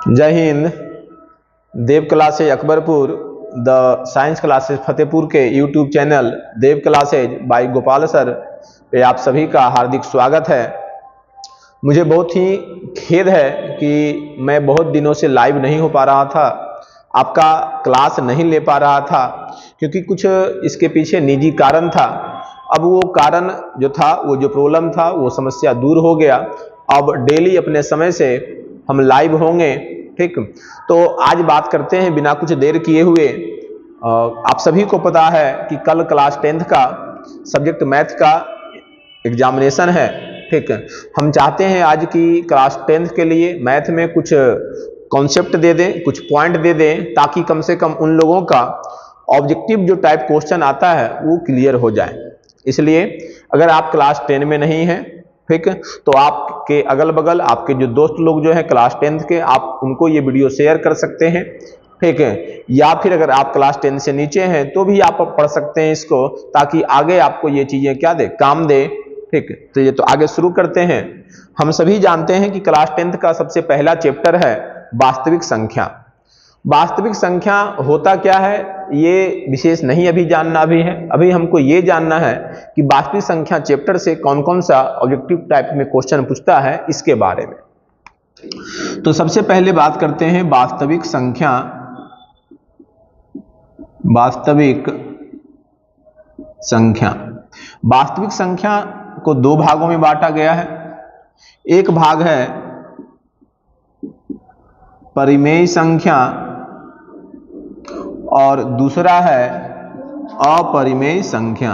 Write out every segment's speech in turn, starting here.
जय हिंद। Dev classes Akbarpur, the science classes Fatehpur के YouTube channel Dev classes by Gopal sir पे आप सभी का हार्दिक स्वागत है। मुझे बहुत ही खेद है कि मैं बहुत दिनों से लाइव नहीं हो पा रहा था, आपका क्लास नहीं ले पा रहा था, क्योंकि कुछ इसके पीछे निजी कारण था। अब वो कारण जो था, वो जो प्रॉब्लम था, वो समस्या दूर हो गया। अब डेली अपने समय से हम लाइव होंगे, ठीक। तो आज बात करते हैं बिना कुछ देर किए हुए। आप सभी को पता है कि कल क्लास 10th का सब्जेक्ट मैथ का एग्जामिनेशन है, ठीक। हम चाहते हैं आज की क्लास 10th के लिए मैथ में कुछ कॉन्सेप्ट दे दें, कुछ पॉइंट दे दें, ताकि कम से कम उन लोगों का ऑब्जेक्टिव जो टाइप क्वेश्चन आता है वो क्लियर हो जाए। इसलिए अगर आप क्लास 10 में नहीं हैं, ठीक, तो आपके अगल बगल आपके जो दोस्त लोग जो है क्लास 10th के, आप उनको ये वीडियो शेयर कर सकते हैं, ठीक है। या फिर अगर आप क्लास 10 से नीचे हैं तो भी आप पढ़ सकते हैं इसको, ताकि आगे आपको ये चीजें क्या दे, काम दे, ठीक। तो ये तो आगे शुरू करते हैं। हम सभी जानते हैं कि क्लास 10th का सबसे पहला चैप्टर है वास्तविक संख्या। वास्तविक संख्या होता क्या है ये विशेष नहीं अभी जानना भी है। अभी हमको ये जानना है कि वास्तविक संख्या चैप्टर से कौन कौन सा ऑब्जेक्टिव टाइप में क्वेश्चन पूछता है, इसके बारे में। तो सबसे पहले बात करते हैं वास्तविक संख्या। वास्तविक संख्या, वास्तविक संख्या को दो भागों में बांटा गया है। एक भाग है परिमेय संख्या और दूसरा है अपरिमेय संख्या।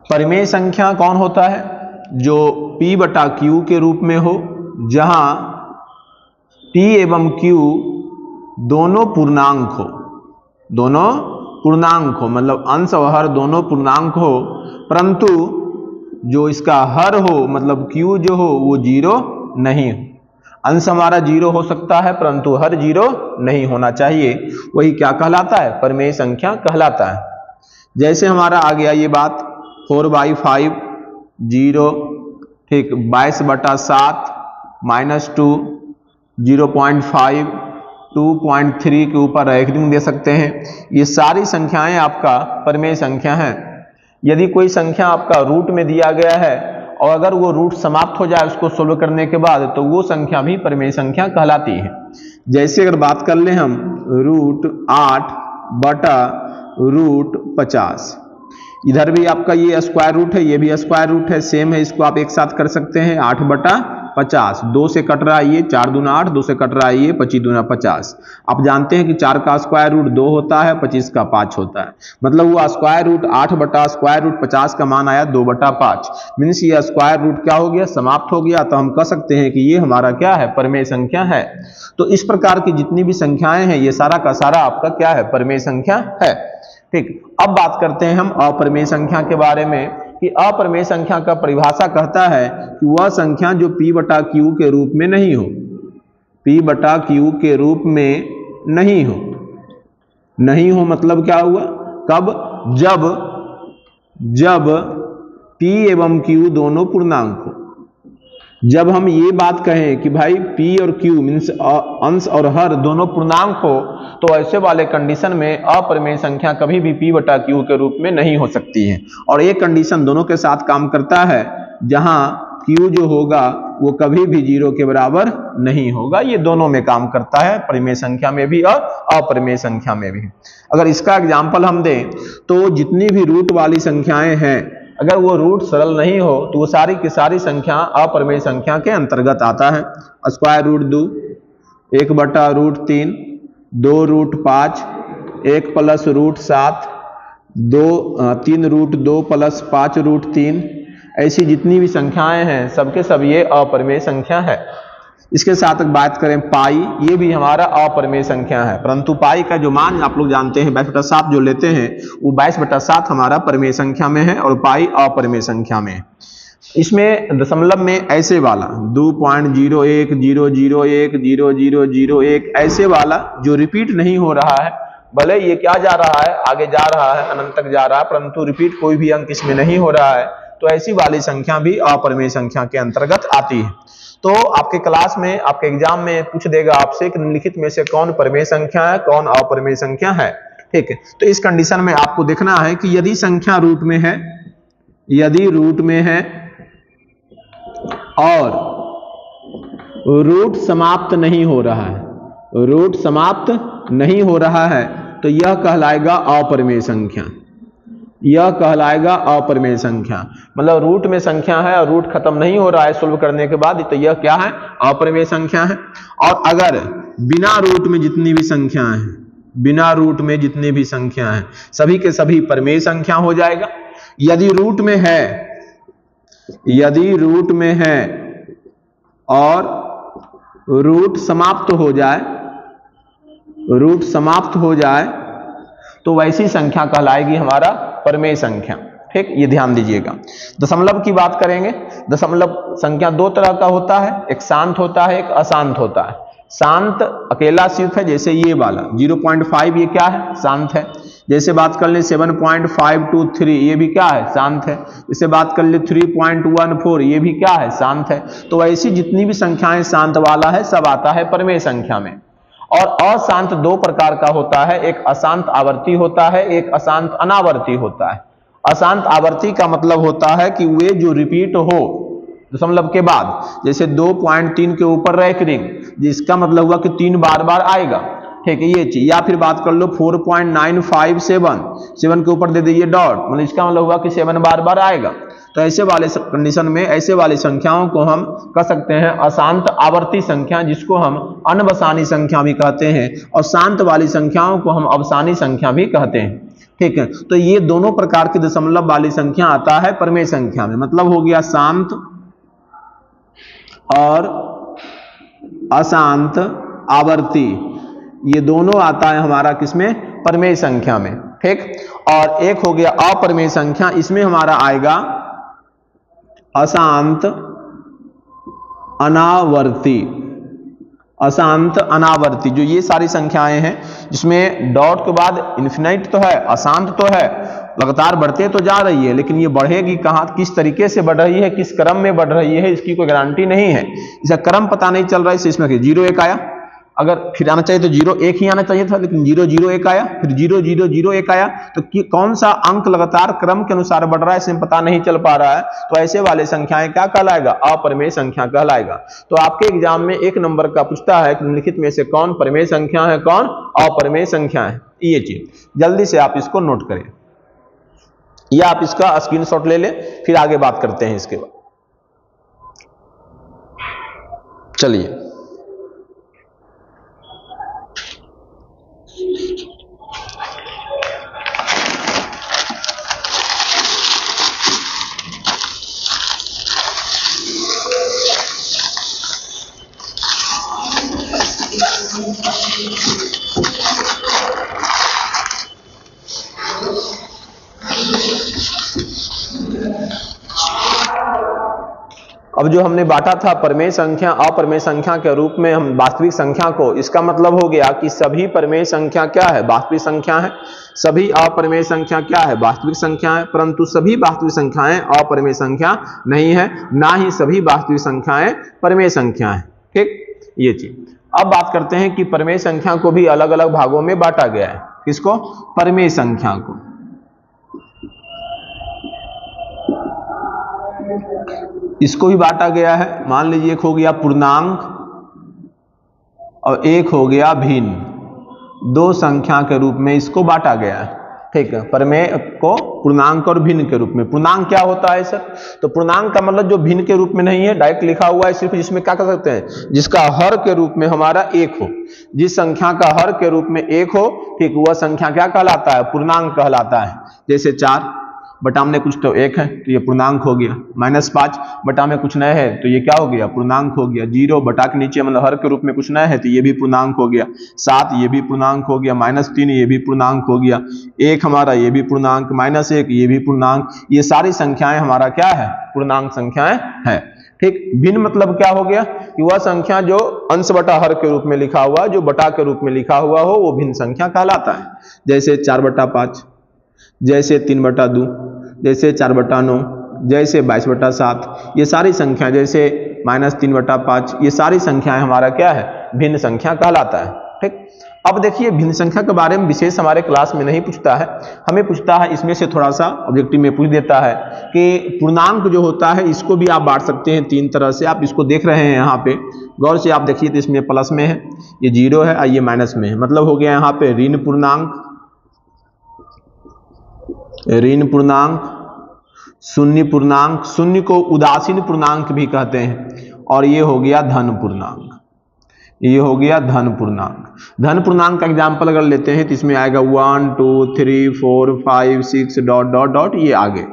परिमेय संख्या कौन होता है? जो P बटा Q के रूप में हो, जहां P एवं Q दोनों पूर्णांक हो, दोनों पूर्णांक हो, मतलब अंश और हर दोनों पूर्णांक हो, परंतु जो इसका हर हो, मतलब Q जो हो वो जीरो नहीं हो। अंश हमारा जीरो हो सकता है, परंतु हर जीरो नहीं होना चाहिए। वही क्या कहलाता है? परिमेय संख्या कहलाता है। जैसे हमारा आ गया ये बात 4/5 0, ठीक, 22/7 -2 0.5 2.3 के ऊपर रैंकिंग दे सकते हैं। ये सारी संख्याएं आपका परिमेय संख्या हैं। यदि कोई संख्या आपका रूट में दिया गया है और अगर वो रूट समाप्त हो जाए उसको सोल्व करने के बाद, तो वो संख्या भी परिमेय संख्या कहलाती है। जैसे अगर बात कर लें हम √8/√50, इधर भी आपका ये स्क्वायर रूट है, ये भी स्क्वायर रूट है, सेम है, इसको आप एक साथ कर सकते हैं। 8/50, 2 से कट रहा है ये, 4 दूना 8, 2 से कट रहा है ये, 25 दूना 50। आप जानते हैं कि 4 का स्क्वायर रूट 2 होता है, 25 का 5 होता है, मतलब वो स्क्वायर रूट 8/√50 का मान आया 2/5। मीन्स ये स्क्वायर रूट क्या हो गया? समाप्त हो गया। तो हम कह सकते हैं कि ये हमारा क्या है? परिमेय संख्या है। तो इस प्रकार की जितनी भी संख्याएं हैं, ये सारा का सारा आपका क्या है? परिमेय संख्या है, ठीक। अब बात करते हैं हम अपरिमेय संख्या के बारे में, कि अपरिमेय संख्या का परिभाषा कहता है कि वह संख्या जो P बटा Q के रूप में नहीं हो, P बटा Q के रूप में नहीं हो। नहीं हो मतलब क्या हुआ? कब? जब P एवं Q दोनों पूर्णांक हो। जब हम ये बात कहें कि भाई P और Q मीन्स अंश और हर दोनों पूर्णांक हो, तो ऐसे वाले कंडीशन में अपरिमेय संख्या कभी भी P बटा Q के रूप में नहीं हो सकती है। और ये कंडीशन दोनों के साथ काम करता है, जहां Q जो होगा वो कभी भी 0 के बराबर नहीं होगा। ये दोनों में काम करता है, परिमेय संख्या में भी और अपरिमेय संख्या में भी। अगर इसका एग्जाम्पल हम दें, तो जितनी भी रूट वाली संख्याएं हैं, अगर वो रूट सरल नहीं हो तो वो सारी की सारी संख्या अपरिमेय संख्या के अंतर्गत आता है। स्क्वायर रूट 2, 1/√3, 2√5, 1 + √7, 3√2 + 5√3, ऐसी जितनी भी संख्याएं हैं सबके सब ये अपरिमेय संख्या है। इसके साथ बात करें पाई, ये भी हमारा अपरिमेय संख्या है, परंतु पाई का जो मान आप लोग जानते हैं 22/7 जो लेते हैं, वो 22/7 हमारा परिमेय संख्या में है और पाई अपरिमेय संख्या में है। इसमें दशमलव में ऐसे वाला 2.010010001 ऐसे वाला जो रिपीट नहीं हो रहा है, भले ये क्या जा रहा है, आगे जा रहा है, अनंत तक जा रहा है, परंतु रिपीट कोई भी अंक इसमें नहीं हो रहा है, तो ऐसी वाली संख्या भी अपरिमेय संख्या के अंतर्गत आती है। तो आपके क्लास में, आपके एग्जाम में पूछ देगा आपसे कि निम्नलिखित में से कौन परिमेय संख्या है, कौन अपरिमेय संख्या है। ठीक है, तो इस कंडीशन में आपको देखना है कि यदि संख्या रूट में है, यदि रूट में है और रूट समाप्त नहीं हो रहा है, रूट समाप्त नहीं हो रहा है, तो यह कहलाएगा अपरिमेय संख्या। यह कहलाएगा अपरिमेय संख्या। मतलब रूट में संख्या है और रूट खत्म नहीं हो रहा है सोल्व करने के बाद, तो यह क्या है, अपरिमेय संख्या है। और अगर बिना रूट में जितनी भी संख्याएं हैं, बिना रूट में जितनी भी संख्या है, सभी के सभी परिमेय संख्या हो जाएगा। यदि रूट में है, यदि रूट में है और रूट समाप्त हो जाए, रूट समाप्त हो जाए, तो वैसी संख्या कहलाएगी हमारा परिमेय संख्या। ठीक, ये ध्यान दीजिएगा। दशमलव की बात करेंगे। दशमलव संख्या दो तरह का होता है, एक शांत होता है, एक अशांत होता है। शांत अकेला सिर्फ है, जैसे ये वाला 0.5, ये क्या है, शांत है। जैसे बात कर ले 7.523, ये भी क्या है, शांत है। जैसे बात कर ले 3.14, ये भी क्या है, शांत है। तो ऐसी जितनी भी संख्याएं शांत वाला है, सब आता है परिमेय संख्या में। और अशांत दो प्रकार का होता है, एक अशांत आवर्ती होता है, एक अशांत अनावर्ती होता है। अशांत आवर्ती का मतलब होता है कि वे जो रिपीट हो दशमलव के बाद, जैसे 2.3 के ऊपर रैंकिंग, जिसका मतलब हुआ कि 3 बार बार आएगा। ठीक है, ये चीज। या फिर बात कर लो 4.957, 7 के ऊपर दे दीजिए डॉट, मतलब इसका मतलब हुआ कि 7 बार बार आएगा। तो ऐसे वाले कंडीशन में ऐसे वाली संख्याओं को हम कह सकते हैं अशांत आवर्ती संख्या, जिसको हम अनवसानी संख्या भी कहते हैं, और शांत वाली संख्याओं को हम अवसानी संख्या भी कहते हैं। ठीक है, तो ये दोनों प्रकार की दशमलव वाली संख्या आता है परिमेय संख्या में। मतलब हो गया शांत और अशांत आवर्ती, ये दोनों आता है हमारा किसमें, परिमेय संख्या में। ठीक, और एक हो गया अपरिमेय संख्या, इसमें हमारा आएगा अशांत अनावर्ती। अशांत अनावर्ती, जो ये सारी संख्याएं हैं जिसमें डॉट के बाद इन्फिनाइट तो है, अशांत तो है, लगातार बढ़ते तो जा रही है, लेकिन ये बढ़ेगी कहां, किस तरीके से बढ़ रही है, किस क्रम में बढ़ रही है, इसकी कोई गारंटी नहीं है। इसका क्रम पता नहीं चल रहा है। इसमें 0 1 आया, अगर फिर आना चाहिए तो 0 1 ही आना चाहिए था, लेकिन 0 0 1 आया, फिर 0 0 0 1 आया। तो कौन सा अंक लगातार क्रम के अनुसार बढ़ रहा है, इसमें पता नहीं चल पा रहा है। तो ऐसे वाले संख्याएं क्या कहलाएगा, अपरिमेय संख्या कहलाएगा। तो आपके एग्जाम में 1 नंबर का पूछता है कि निम्नलिखित में से कौन परिमेय संख्या है, कौन अपरिमेय संख्या है। ये चीज जल्दी से आप इसको नोट करें, या आप इसका स्क्रीनशॉट ले लें, फिर आगे बात करते हैं इसके बाद। चलिए, अब जो हमने बांटा था परिमेय संख्या अपरिमेय संख्या के रूप में हम वास्तविक संख्या को, इसका मतलब हो गया कि सभी परिमेय संख्या क्या है, वास्तविक संख्या है। सभी अपरिमेय संख्या क्या है, वास्तविक संख्या है। परंतु सभी वास्तविक संख्याएं अपरिमेय संख्या नहीं है, ना ही सभी वास्तविक संख्याएं परिमेय संख्या है। ठीक, ये चीज। अब बात करते हैं कि परिमेय संख्या को भी अलग अलग भागों में बांटा गया है। किसको, परिमेय संख्या को। इसको भी बांटा गया है। मान लीजिए एक हो गया पूर्णांक और एक हो गया भिन्न, दो संख्या के रूप में इसको बांटा गया है। ठीक है, परिमेय को पूर्णांक और भिन्न के रूप में। पूर्णांक क्या होता है सर, तो पूर्णांक का मतलब जो भिन्न के रूप में नहीं है, डायरेक्ट लिखा हुआ है सिर्फ, जिसमें क्या कर सकते हैं, जिसका हर के रूप में हमारा 1 हो। जिस संख्या का हर के रूप में 1 हो, ठीक, वह संख्या क्या कहलाता है, पूर्णांक कहलाता है। जैसे 4 बटा में कुछ तो 1 है तो ये पूर्णांक हो गया। -5 बटा में कुछ नया है तो ये क्या हो गया, पूर्णांक हो गया। 0 बटा के नीचे मतलब हर के रूप में कुछ नया है तो ये भी पूर्णांक हो गया। 7 ये भी पूर्णांक हो गया। -3 ये भी पूर्णांक हो गया। 1 हमारा ये भी पूर्णांक, -1 ये भी पूर्णांक। ये सारी संख्याएं हमारा क्या है, पूर्णांक संख्याएं है। ठीक, भिन्न मतलब क्या हो गया कि वह संख्या जो अंश बटा हर के रूप में लिखा हुआ, जो बटा के रूप में लिखा हुआ हो, वो भिन्न संख्या कहलाता है। जैसे 4/5, जैसे 3/2, जैसे 4/9, जैसे 22/7, ये सारी संख्या, जैसे -3/5, ये सारी संख्याएं हमारा क्या है, भिन्न संख्या कहलाता है। ठीक, अब देखिए भिन्न संख्या के बारे में विशेष हमारे क्लास में नहीं पूछता है, हमें पूछता है इसमें से थोड़ा सा ऑब्जेक्टिव में पूछ देता है कि पूर्णांक जो होता है इसको भी आप बांट सकते हैं 3 तरह से। आप इसको देख रहे हैं यहाँ पे गौर से आप देखिए तो इसमें प्लस में है, ये 0 है और ये माइनस में है, मतलब हो गया यहाँ पे ऋण पूर्णांक, शून्य पूर्णांक, शून्य को उदासीन पूर्णांक भी कहते हैं, और ये हो गया धन पूर्णांक, ये हो गया धन पूर्णांक। धन पूर्णांक का एग्जाम्पल अगर लेते हैं तो इसमें आएगा 1 2 3 4 5 6 डॉट डॉट डॉट, ये आगे।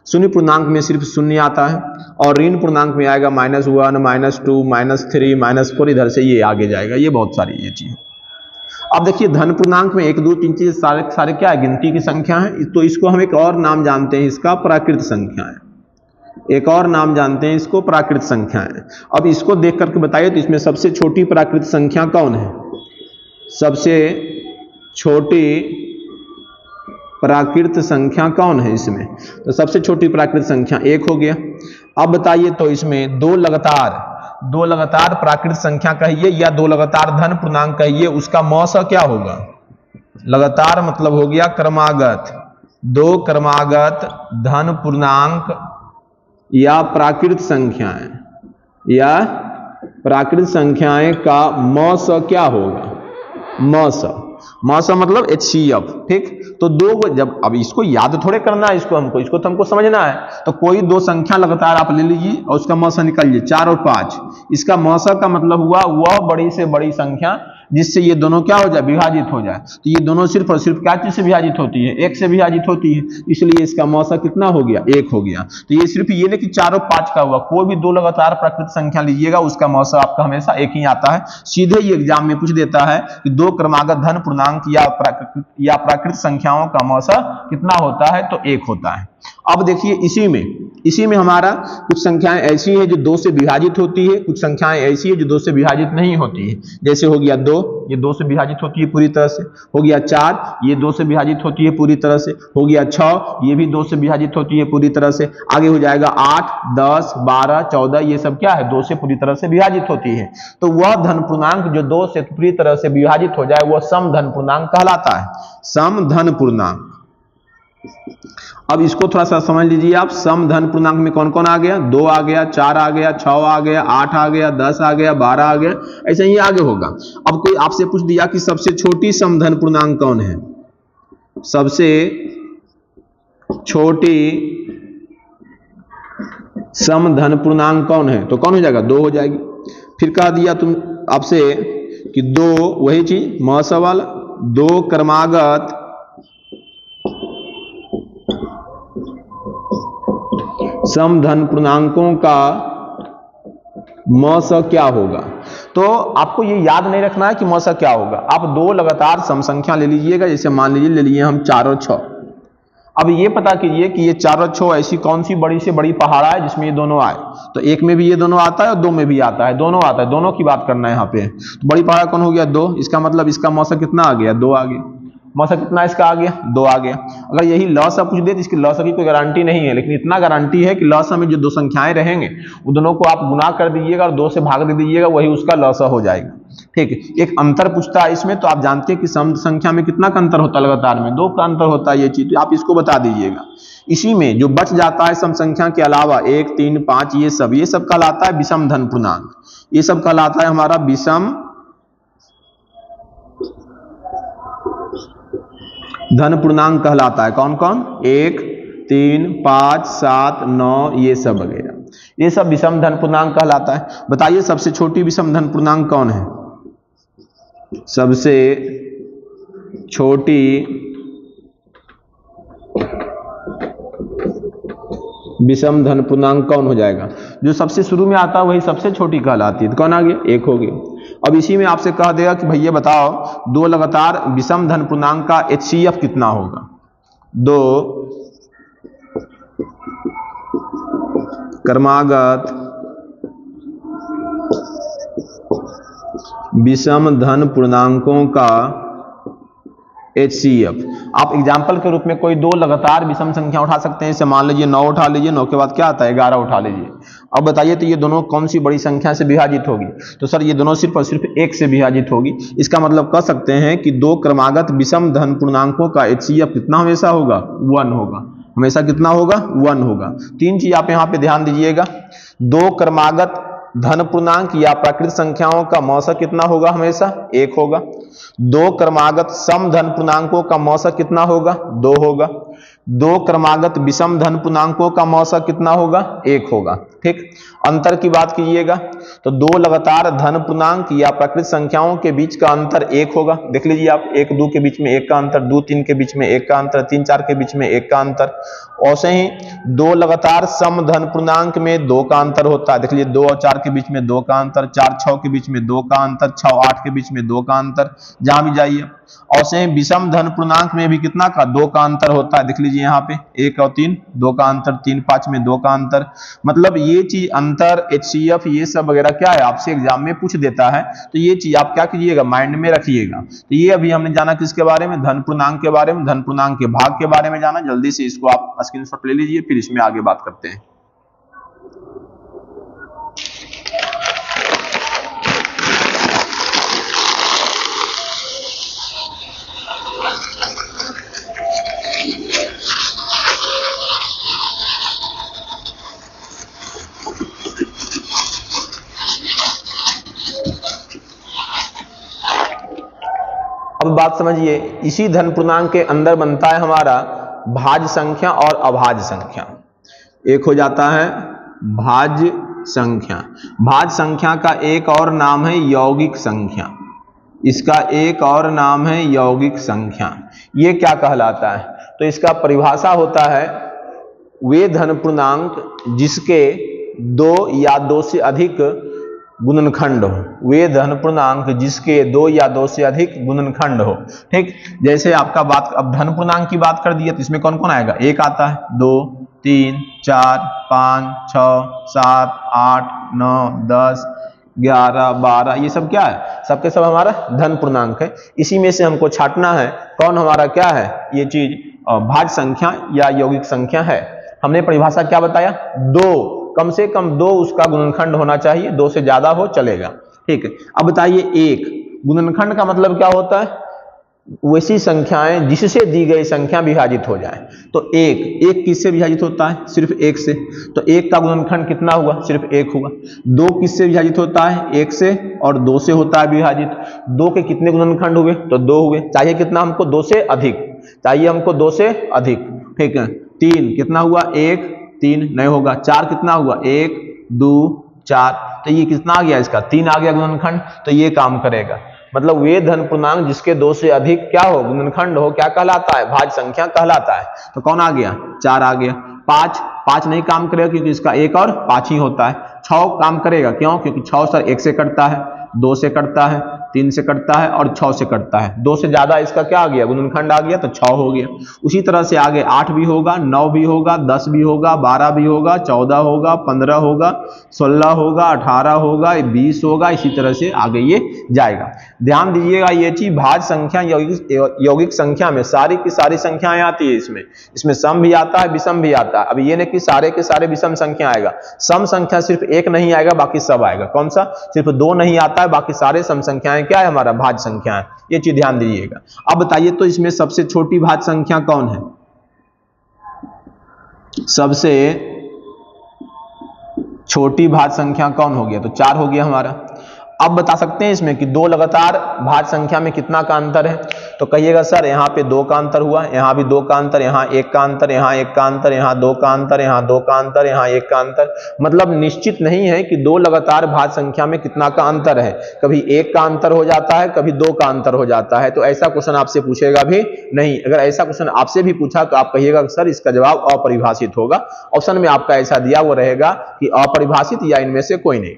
शून्य पूर्णांक में सिर्फ शून्य आता है, और ऋण पूर्णांक में आएगा -1 -2 -3 -4, इधर से ये आगे जाएगा, ये बहुत सारी ये चीज। अब देखिए धन पूर्णांक में 1 2 3 चीज सारे क्या है, गिनती की संख्या है, तो इसको हम एक और नाम जानते हैं, इसका प्राकृत संख्या है, एक और नाम जानते हैं इसको प्राकृत संख्या है। अब इसको देख करके बताइए तो इसमें सबसे छोटी प्राकृत संख्या कौन है, सबसे छोटी प्राकृत संख्या कौन है इसमें, तो सबसे छोटी प्राकृत संख्या 1 हो गया। अब बताइए तो इसमें दो लगातार प्राकृत संख्या कहिए या दो लगातार धन पूर्णांक कहिए, उसका मौसा क्या होगा, लगातार मतलब हो गया क्रमागत, दो क्रमागत धन पूर्णांक या प्राकृत संख्याएं का मौसा क्या होगा, मौसा मतलब HCF। ठीक, तो दो, जब अब इसको याद थोड़े करना है, इसको तो हमको समझना है, तो कोई दो संख्या लगातार आप ले लीजिए और उसका मौसा निकालिए, 4 और 5, इसका मौसा का मतलब हुआ वह बड़ी से बड़ी संख्या जिससे ये दोनों क्या हो जाए, विभाजित हो जाए। तो ये दोनों सिर्फ और सिर्फ क्या चीज से विभाजित होती है, 1 से विभाजित होती है, इसलिए इसका मौसा कितना हो गया, 1 हो गया। तो ये सिर्फ ये नहीं कि 4 और 5 का हुआ, कोई भी दो लगातार प्राकृत संख्या लीजिएगा उसका मौसा आपका हमेशा 1 ही आता है। सीधे ये एग्जाम में पूछ देता है कि दो क्रमागत धन पूर्णांक या प्राकृत संख्याओं का मौसा कितना होता है, तो 1 होता है। अब देखिए इसी में हमारा कुछ संख्याएं ऐसी हैं जो 2 से विभाजित होती है, कुछ संख्याएं ऐसी है जो 2 से विभाजित नहीं होती है। जैसे हो गया 2, ये 2 से विभाजित होती है पूरी तरह से, हो गया 4, ये 2 से विभाजित होती है पूरी तरह से, हो गया 6, ये भी 2 से विभाजित होती है पूरी तरह से, आगे हो जाएगा 8 10 12 14, ये सब क्या है, 2 से पूरी तरह से विभाजित होती है। तो वह धन पूर्णांक जो 2 से पूरी तरह से विभाजित हो जाए वह सम धन पूर्णांक कहलाता है, सम धन पूर्णांक। अब इसको थोड़ा सा समझ लीजिए आप, सम धन पूर्णांक में कौन कौन आ गया, 2 आ गया, 4 आ गया, 6 आ गया, 8 आ गया, 10 आ गया, 12 आ गया, ऐसे ही आगे होगा। अब कोई आपसे पूछ दिया कि सबसे छोटी सम धन पूर्णांक कौन है, सबसे छोटी सम धन पूर्णांक कौन है, तो कौन हो जाएगा, 2 हो जाएगी। फिर कह दिया तुम आपसे कि 2, वही चीज मौसा वाला, 2 क्रमागत सम धन पूर्णांकों का मौसा क्या होगा। तो आपको ये याद नहीं रखना है कि मौसा क्या होगा, आप दो लगातार सम संख्या ले लीजिएगा। जैसे मान लीजिए ले लिए हम 4 और 6। अब ये पता कीजिए कि ये 4 और 6 ऐसी कौन सी बड़ी से बड़ी पहाड़ा है जिसमें ये दोनों आए, तो एक में भी ये दोनों आता है और 2 में भी आता है, दोनों आता है, दोनों की बात करना है यहाँ पे। तो बड़ी पहाड़ा कौन हो गया, 2, इसका मतलब इसका मौसा कितना आ गया, 2 आ गया। मौसा कितना इसका आ गया, 2 आ गया। अगर यही लॉसा पूछ दे तो इसकी लॉसा की कोई गारंटी नहीं है, लेकिन इतना गारंटी है कि लॉसा में जो दो संख्याएं रहेंगे वो दोनों को आप गुना कर दीजिएगा और 2 से भाग दे दीजिएगा, वही उसका लॉसा हो जाएगा। ठीक है, एक अंतर पूछता है इसमें, तो आप जानते हैं कि सम संख्या में कितना का अंतर होता है, लगातार में 2 का अंतर होता है, ये चीज आप इसको बता दीजिएगा। इसी में जो बच जाता है सम संख्या के अलावा 1 3 5 ये सब कहलाता है विषम धन पूर्णांक, ये सब कहलाता है हमारा विषम धन पूर्णांक कहलाता है। कौन कौन, 1 3 5 7 9 ये सब वगैरह, ये सब विषम धन पूर्णांक कहलाता है। बताइए सबसे छोटी विषम धन पूर्णांक कौन है, सबसे छोटी विषम धन पूर्णांक कौन हो जाएगा, जो सबसे शुरू में आता है वही सबसे छोटी कहलाती है। तो कौन आ गया, 1 हो गया। अब इसी में आपसे कह देगा कि भैया बताओ दो लगातार विषम धन पूर्णांक का HCF कितना होगा, 2 क्रमागत विषम धन पूर्णांकों का HCF। आप एग्जाम्पल के रूप में कोई दो लगातार विषम संख्या उठा सकते हैं। जैसे मान लीजिए 9 उठा लीजिए, 9 के बाद क्या आता है 11 उठा लीजिए। अब बताइए तो ये दोनों कौन सी बड़ी संख्या से विभाजित होगी? तो सर ये दोनों सिर्फ और सिर्फ 1 से विभाजित होगी। इसका मतलब कह सकते हैं कि दो क्रमागत विषम धन पूर्णांकों का HCF कितना हमेशा होगा? 1 होगा। हमेशा कितना होगा? 1 होगा। तीन चीज आप यहाँ पे ध्यान दीजिएगा। दो क्रमागत धन पूर्णांक या प्राकृत संख्याओं का मौसक कितना होगा? हमेशा 1 होगा। दो क्रमागत सम धन पूर्णांकों का मौसक कितना होगा? 2 होगा। दो क्रमागत विषम धन पूर्णांकों का मौसक कितना होगा? 1 होगा। ठीक, अंतर की बात कीजिएगा तो दो लगातार धन पूर्णांक या प्राकृत संख्याओं के बीच का अंतर 1 होगा। देख लीजिए आप, 1 2 के बीच में 1 का अंतर, 2 3 के बीच में 1 का अंतर, 3 4 के बीच में 1 का अंतर। ऐसे ही दो लगातार सम धन पूर्णांक में 2 का अंतर होता है। देख लीजिए 2 और 4 के बीच में 2 का अंतर, 4 6 के बीच में 2 का अंतर, 6 8 के बीच में 2 का अंतर, जहां भी जाइए। ऐसे ही विषम धन पूर्णांक में भी कितना का? 2 का अंतर होता है। देख लीजिए यहाँ पे 1 और 3 2 का अंतर, 3 5 में 2 का अंतर। मतलब ये चीज अंतर, HCF, ये सब वगैरह क्या है आपसे एग्जाम में पूछ देता है। तो ये चीज आप क्या कीजिएगा? माइंड में रखिएगा। तो ये अभी हमने जाना किसके बारे में? धन पूर्णांक के बारे में, धन पूर्णांक के भाग के बारे में जाना। जल्दी से इसको आप स्क्रीनशॉट ले लीजिए, फिर इसमें आगे बात करते हैं। अब बात समझिए, इसी धन पूर्णांक के अंदर बनता है हमारा भाज्य संख्या और अभाज्य संख्या। एक हो जाता है भाज्य संख्या। भाज्य संख्या का एक और नाम है यौगिक संख्या। इसका एक और नाम है यौगिक संख्या। ये क्या कहलाता है? तो इसका परिभाषा होता है वे धन पूर्णांक जिसके 2 या 2 से अधिक गुणनखंड हो। वे धन पूर्णांक जिसके 2 या 2 से अधिक गुणनखंड हो। ठीक, जैसे आपका बात, अब धन पूर्णांक की बात कर दिए तो इसमें कौन कौन आएगा? 1 आता है, 2 3 4 5 6 7 8 9 10 11 12, ये सब क्या है? सबके सब हमारा धन पूर्णांक है। इसी में से हमको छांटना है कौन हमारा क्या है? ये चीज भाज्य संख्या या यौगिक संख्या है। हमने परिभाषा क्या बताया? 2, कम से कम 2 उसका गुणनखंड होना चाहिए, 2 से ज्यादा हो चलेगा। ठीक है, अब बताइए 1 गुणनखंड का मतलब क्या होता है? वैसी संख्याएं जिससे दी गई संख्या विभाजित हो जाए। तो 1 किससे विभाजित होता है? सिर्फ 1 से। तो 1 का गुणनखंड कितना हुआ? सिर्फ 1 हुआ। 2 किससे विभाजित होता है? 1 से और 2 से होता है विभाजित। 2 के कितने गुणनखंड हुए? तो 2 हुए। चाहिए कितना हमको? 2 से अधिक। चाहिए हमको 2 से अधिक। ठीक है, 3 कितना हुआ? 1 3 नहीं होगा। 4 कितना हुआ? 1 2 4, तो ये कितना आ गया? इसका 3 आ गया गुणनखंड। तो ये काम करेगा। मतलब वे धन पूर्णांक जिसके 2 से अधिक क्या हो? गुणनखंड हो, क्या कहलाता है? भाज्य संख्या कहलाता है। तो कौन आ गया? 4 आ गया। 5 नहीं काम करेगा क्योंकि इसका 1 और 5 ही होता है। 6 काम करेगा, क्यों? क्योंकि 6 सर 1 से कटता है, 2 से कटता है, 3 से कटता है और 6 से कटता है। 2 से ज्यादा इसका क्या आ गया? गुणनखंड आ गया, तो 6 हो गया। उसी तरह से आगे 8 भी होगा, 9 भी होगा, 10 भी होगा, 12 भी होगा, 14 होगा, 15 होगा, 16 होगा, 18 होगा, 20 होगा। इसी तरह से आगे ये जाएगा। ध्यान दीजिएगा, ये चीज भाज्य संख्या यौगिक संख्या में सारी की सारी संख्याएं आती है। इसमें सम भी आता है, विषम भी आता है। अब ये नहीं कि सारे के सारे विषम संख्या आएगा। सम संख्या सिर्फ 1 नहीं आएगा, बाकी सब आएगा। कौन सा? सिर्फ 2 नहीं आता है, बाकी सारे सम संख्याएं क्या है? हमारा भाज्य संख्या है। ये चीज ध्यान दीजिएगा। अब बताइए तो इसमें सबसे छोटी भाज्य संख्या कौन है? सबसे छोटी भाज्य संख्या कौन हो गया? तो 4 हो गया हमारा। अब बता सकते हैं इसमें कि 2 लगातार भाज्य संख्या में कितना का अंतर है? तो कहिएगा सर यहाँ पे 2 का अंतर हुआ, यहाँ भी 2 का अंतर, यहाँ 1 का अंतर, यहाँ 1 का अंतर, यहाँ 2 का अंतर, यहाँ 2 का अंतर, यहाँ 1 का अंतर। मतलब निश्चित नहीं है कि 2 लगातार भाज्य संख्या में कितना का अंतर है। कभी 1 का अंतर हो जाता है, कभी 2 का अंतर हो जाता है। तो ऐसा क्वेश्चन आपसे पूछेगा भी नहीं। अगर ऐसा क्वेश्चन आपसे भी पूछा तो आप कहिएगा सर इसका जवाब अपरिभाषित होगा। ऑप्शन में आपका ऐसा दिया वो रहेगा कि अपरिभाषित या इनमें से कोई नहीं।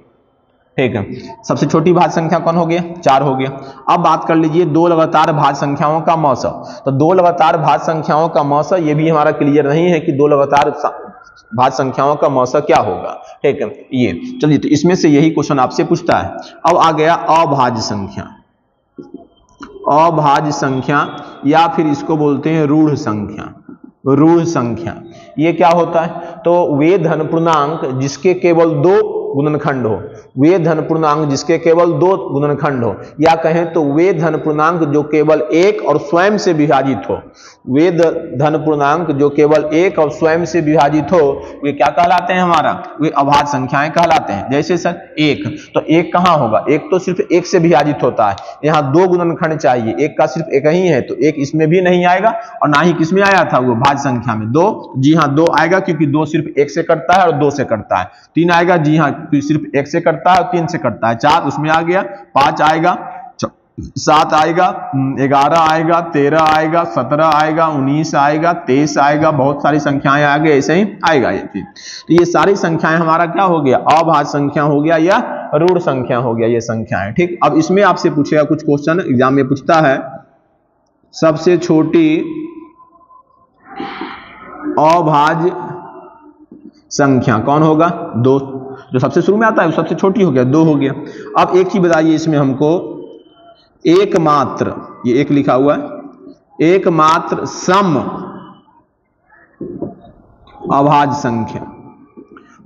ठीक है, सबसे छोटी भाज्य संख्या कौन हो गया? 4 हो गया। अब बात कर लीजिए 2 लगातार भाज्य संख्याओं का मौसम। तो 2 लगातार भाज्य संख्याओं का मौसम ये भी हमारा क्लियर नहीं है कि 2 लगातार भाज्य संख्याओं का मौसम क्या होगा। ठीक है, ये चलिए, तो इसमें से यही क्वेश्चन आपसे पूछता है। अब आ गया अभाज्य संख्या। अभाज्य संख्या या फिर इसको बोलते हैं रूढ़ संख्या। रूढ़ संख्या ये क्या होता है? तो वे धन पूर्णांक जिसके केवल दो गुणनखंड हो, वे धन पूर्णांक जिसके केवल दो गुणनखंड हो, या कहें तो वे धन पूर्णांक जो केवल एक और स्वयं से विभाजित हो। वे धन पूर्णांक जो केवल एक और स्वयं से विभाजित हो, वे क्या कहलाते हैं? हमारा वे अभाज्य संख्याएं कहलाते हैं। जैसे सर एक, तो एक कहाँ होगा? एक तो सिर्फ एक से विभाजित होता है, यहाँ दो गुणनखंड चाहिए, एक का सिर्फ एक ही है, तो एक इसमें भी नहीं आएगा और ना ही किसमें आया था? वो भाज्य संख्या में दो। जी हाँ, दो आएगा क्योंकि दो सिर्फ एक से कटता है और दो से कटता है। तीन आएगा, जी हाँ, सिर्फ एक से कटता है और तीन से कटता है। चार उसमें आ गया, पांच आएगा, सात आएगा, 11 आएगा, 13 आएगा, 17 आएगा, 19 आएगा, 23 आएगा, बहुत सारी संख्याएं आगे ऐसे ही आएगा ये चीज। तो ये सारी संख्याएं हमारा क्या हो गया? अभाज्य संख्या हो गया या रूढ़ संख्या हो गया ये संख्याएं। ठीक, अब इसमें आपसे पूछेगा कुछ क्वेश्चन, एग्जाम में पूछता है सबसे छोटी अभाज्य संख्या कौन होगा? दो। जो सबसे शुरू में आता है वो सबसे छोटी हो गया, दो हो गया। अब एक चीज बताइए इसमें हमको, एकमात्र, ये एक लिखा हुआ है, एकमात्र सम अभाज्य संख्या,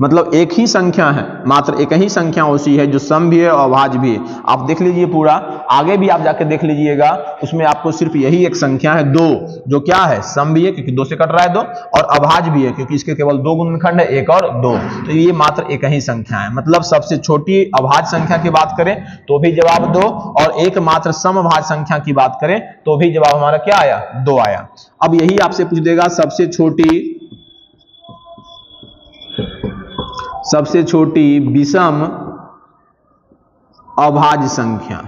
मतलब एक ही संख्या है, मात्र एक ही संख्या ऐसी है जो सम भी है और अभाज्य भी है। आप देख लीजिए पूरा, आगे भी आप जाके देख लीजिएगा, उसमें आपको सिर्फ यही एक संख्या है दो, जो क्या है? सम भी है क्योंकि दो से कट रहा है दो, और अभाज्य भी है क्योंकि इसके केवल दो गुणनखंड है, एक और दो। तो ये मात्र एक ही संख्या है। मतलब सबसे छोटी अभाज्य संख्या की बात करें तो भी जवाब दो, और एक मात्र सम अभाज्य संख्या की बात करें तो भी जवाब हमारा क्या आया? दो आया। अब यही आपसे पूछ देगा सबसे छोटी विषम अभाज्य संख्या।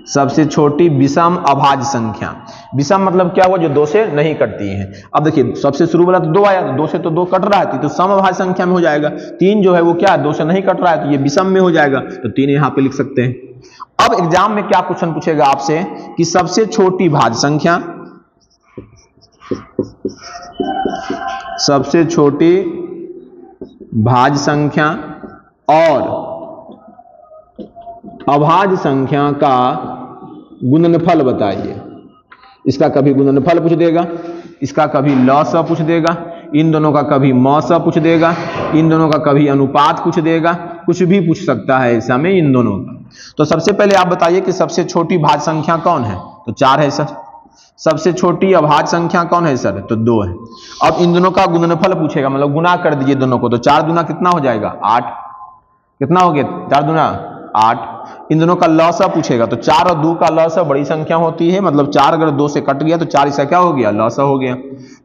सबसे छोटी विषम अभाज्य संख्या, विषम मतलब क्या हुआ? जो दो से नहीं कटती है। अब देखिए सबसे शुरू वाला तो दो आया, तो दो से तो दो कट रहा है तो सम अभाज्य संख्या में हो जाएगा। तीन जो है वो क्या है? दो से नहीं कट रहा है तो ये विषम में हो जाएगा, तो तीन यहां पे लिख सकते हैं। अब एग्जाम में क्या क्वेश्चन पूछेगा आपसे कि सबसे छोटी भाज्य संख्या, सबसे छोटी भाज्य संख्या और अभाज्य संख्या का गुणनफल बताइए। इसका कभी गुणनफल पूछ देगा, इसका कभी लॉसा पूछ देगा, इन दोनों का कभी मौसा पूछ देगा, इन दोनों का कभी अनुपात पूछ देगा, कुछ भी पूछ सकता है ऐसा में इन दोनों का। तो सबसे पहले आप बताइए कि सबसे छोटी भाज्य संख्या कौन है? तो 4 है सर। सबसे छोटी अभाज्य संख्या कौन है सर? तो 2 है। अब इन दोनों का गुणनफल पूछेगा, मतलब गुना कर दीजिए दोनों को, तो 4 दूना कितना हो जाएगा? 8। कितना हो गया? 4 दूना 8। इन दोनों का लॉसा पूछेगा, तो 4 और 2 का लॉसा बड़ी संख्या होती है, मतलब 4 अगर 2 से कट गया तो 4 इसका क्या हो गया? लॉसा हो गया।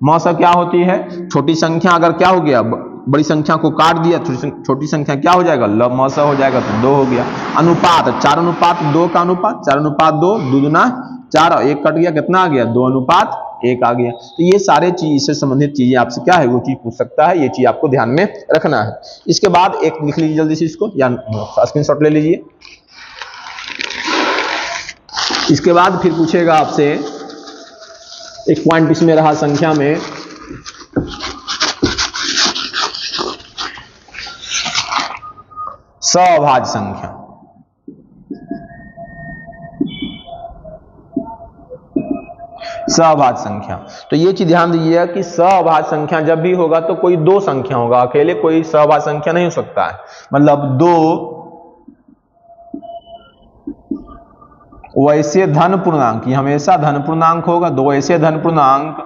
मौसा क्या होती है? छोटी संख्या अगर क्या हो गया? बड़ी संख्या को काट दिया, छोटी संख्या क्या हो जाएगा? मौसा हो जाएगा, तो 2 हो गया। अनुपात 4 अनुपात 2 का अनुपात, 4 अनुपात 2, 2 दूना 4 और 1 कट गया, कितना आ गया? 2 अनुपात 1 आ गया। तो ये सारे चीज, इससे संबंधित चीजें आपसे क्या है वो चीज पूछ सकता है, ये चीज आपको ध्यान में रखना है। इसके बाद एक लिख लीजिए जल्दी से इसको, या स्क्रीनशॉट ले लीजिए। इसके बाद फिर पूछेगा आपसे एक पॉइंट इसमें रहा संख्या में, सअभाज्य संख्या। सअभाज्य संख्या, तो ये चीज ध्यान दीजिएगा कि सअभाज्य संख्या जब भी होगा तो कोई दो संख्या होगा, अकेले कोई सअभाज्य संख्या नहीं हो सकता है। मतलब दो वैसे धन पूर्णांक, ये हमेशा धन पूर्णांक होगा। दो ऐसे धन पूर्णांक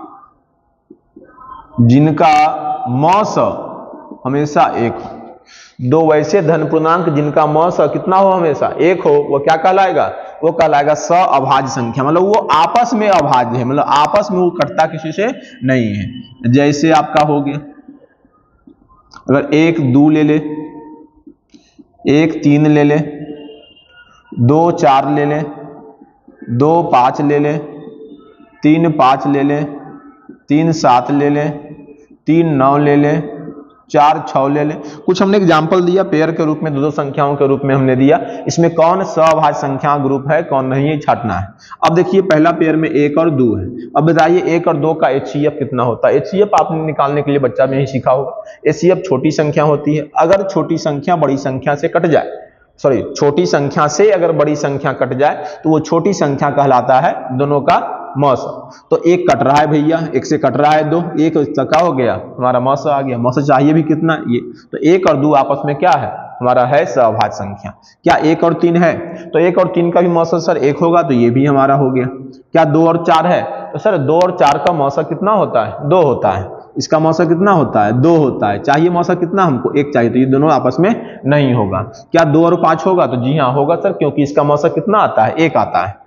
जिनका मौस हमेशा 1 हो। दो वैसे धन पूर्णांक जिनका मौस कितना हो? हमेशा 1 हो, वो क्या कहलाएगा? वो कहलाएगा सअभाज्य संख्या। मतलब वो आपस में अभाज्य है, मतलब आपस में वो कटता किसी से नहीं है। जैसे आपका हो गया, अगर 1 2 ले ले, 1 3 ले ले, 2 4 ले ले, 2 5 ले ले, 3 5 ले ले, 3 7 ले ले, 3 9 ले ले, 4 6 ले ले। कुछ हमने एग्जाम्पल दिया पेयर के रूप में, दो संख्याओं के रूप में हमने दिया। इसमें कौन सअभाज्य संख्या ग्रुप है, कौन नहीं है, छांटना है। अब देखिए पहला पेयर में 1 और 2 है। अब बताइए 1 और 2 का HCF कितना होता है? HCF आपने निकालने के लिए बच्चा में ही सीखा होगा। HCF छोटी संख्या होती है। अगर छोटी संख्या बड़ी संख्या से कट जाए, सॉरी छोटी संख्या से अगर बड़ी संख्या कट जाए तो वो छोटी संख्या कहलाता है दोनों का मौसा। तो एक कट रहा है भैया, एक से कट रहा है 2, एक क्या हो गया हमारा मौसा आ गया। मौसा चाहिए भी कितना ये, तो 1 और 2 आपस में क्या है हमारा है सहभाज्य संख्या। क्या 1 और 3 है, तो 1 और 3 का भी मौसा सर 1 होगा, तो ये भी हमारा हो गया। क्या 2 और 4 है, तो सर 2 और 4 का मौसा कितना होता है 2 होता है। इसका मौसा कितना होता है 2 होता है। चाहिए मौसा कितना हमको 1 चाहिए, तो ये दोनों आपस में नहीं होगा। क्या 2 और 5 होगा, तो जी हाँ होगा सर, क्योंकि इसका मौसा कितना आता है 1 आता है।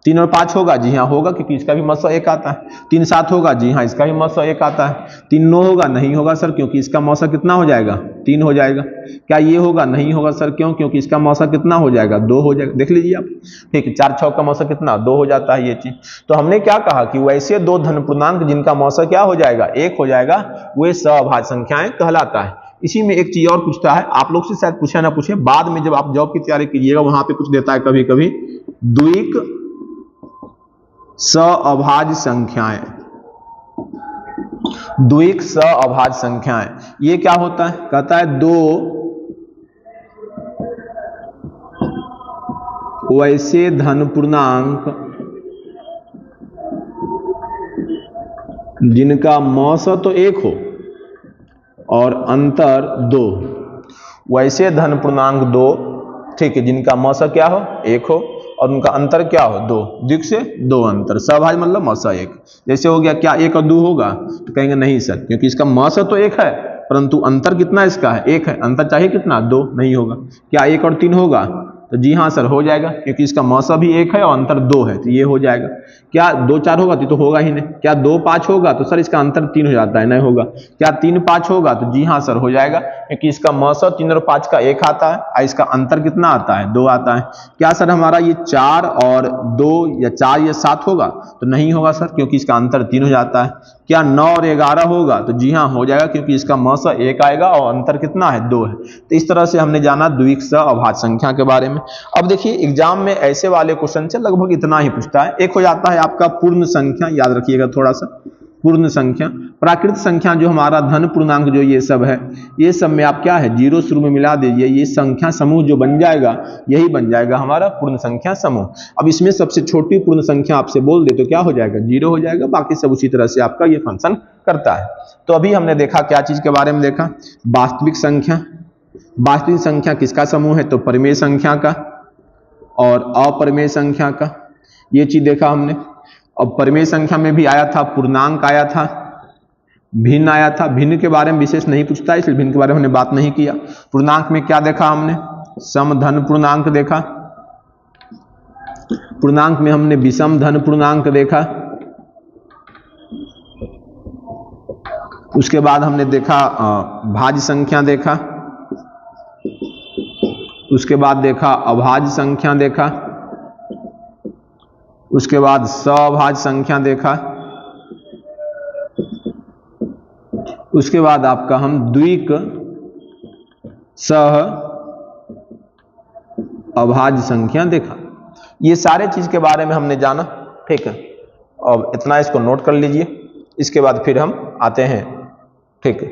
3 और 5 होगा, जी हाँ होगा, क्योंकि इसका भी मौसा 1 आता है। 3 7 होगा, जी हाँ इसका भी मौसा 1 आता है। 3 9 होगा, नहीं होगा सर, क्योंकि इसका मौसा कितना हो जाएगा 3 हो जाएगा। क्या ये होगा, नहीं होगा सर, क्यों, क्योंकि इसका मौसा कितना हो जाएगा 2 हो जाएगा। देख लीजिए आप, ठीक है, 4 6 का मौसा कितना 2 हो जाता है ये चीज। तो हमने क्या कहा कि वैसे 2 धन पूर्णांक जिनका मौसा क्या हो जाएगा 1 हो जाएगा, वे सहभाज्य संख्याएं कहलाता है। इसी में एक चीज और पूछता है, आप लोग से शायद पूछे ना पूछे, बाद में जब आप जॉब की तैयारी कीजिएगा वहां पे कुछ देता है कभी कभी, द्विक सहअभाज्य संख्याएं। द्विक सहअभाज्य संख्याएं ये क्या होता है, कहता है 2 वैसे धन पूर्णांक जिनका मौसा तो 1 हो और अंतर 2। वैसे धन पूर्णांक 2, ठीक है, जिनका मौसा क्या हो 1 हो और उनका अंतर क्या हो 2, द्विक से 2 अंतर। सहभाज्य मतलब मौसा 1। जैसे हो गया, क्या 1 और 2 होगा, तो कहेंगे नहीं सर, क्योंकि इसका मौसा तो 1 है परंतु अंतर कितना इसका है 1 है, अंतर चाहिए कितना 2, नहीं होगा। क्या 1 और 3 होगा, तो जी हाँ सर हो जाएगा, क्योंकि इसका मौसा भी 1 है और अंतर 2 है, तो ये हो जाएगा। क्या 2 4 होगा, तो होगा ही नहीं। क्या 2 5 होगा, तो सर इसका अंतर 3 हो जाता है, नहीं होगा। क्या 3 5 होगा, तो जी हाँ सर हो जाएगा, क्योंकि इसका मौसा 3 और 5 का 1 आता है और इसका अंतर कितना आता है 2 आता है। क्या सर हमारा ये 4 और 2 या 4 या 7 होगा, तो नहीं होगा सर, क्योंकि इसका अंतर 3 हो जाता है। क्या 9 और 11 होगा, तो जी हाँ हो जाएगा, क्योंकि इसका मौसा 1 आएगा और अंतर कितना है 2 है। तो इस तरह से हमने जाना द्विक सहअभाज्य संख्या के बारे में। अब देखिए एग्जाम में ऐसे वाले क्वेश्चन से लगभग इतना ही पूछता है। एक हो जाता है आपका पूर्ण संख्या, याद रखिएगा थोड़ा सा, पूर्ण संख्या। प्राकृत संख्या जो हमारा धन पूर्णांक जो ये सब है, ये सब में आप क्या है 0 शुरू में मिला दीजिए, ये संख्या समूह जो बन जाएगा यही बन जाएगा हमारा पूर्ण संख्या समूह। अब इसमें सबसे छोटी पूर्ण संख्या आपसे बोल दे तो क्या हो जाएगा 0 हो जाएगा, बाकी सब उसी तरह से आपका ये फंक्शन करता है। तो अभी हमने देखा क्या चीज के बारे में देखा, वास्तविक संख्या। वास्तविक संख्या किसका समूह है, तो परिमेय संख्या का और अपरिमेय संख्या का, ये चीज देखा हमने। अब परिमेय संख्या में भी आया था पूर्णांक, आया था भिन्न, आया था। भिन्न के बारे में विशेष नहीं पूछता, इसलिए भिन्न के बारे में हमने बात नहीं किया। पूर्णांक में क्या देखा हमने, समधन पूर्णांक देखा। पूर्णांक में हमने विषम धन पूर्णांक देखा। उसके बाद हमने देखा भाज्य संख्या देखा। उसके बाद देखा अभाज्य संख्या देखा। उसके बाद सहभाज्य संख्या देखा। उसके बाद आपका हम द्विक सह अभाज्य संख्या देखा। ये सारे चीज के बारे में हमने जाना, ठीक है। अब इतना इसको नोट कर लीजिए, इसके बाद फिर हम आते हैं, ठीक है।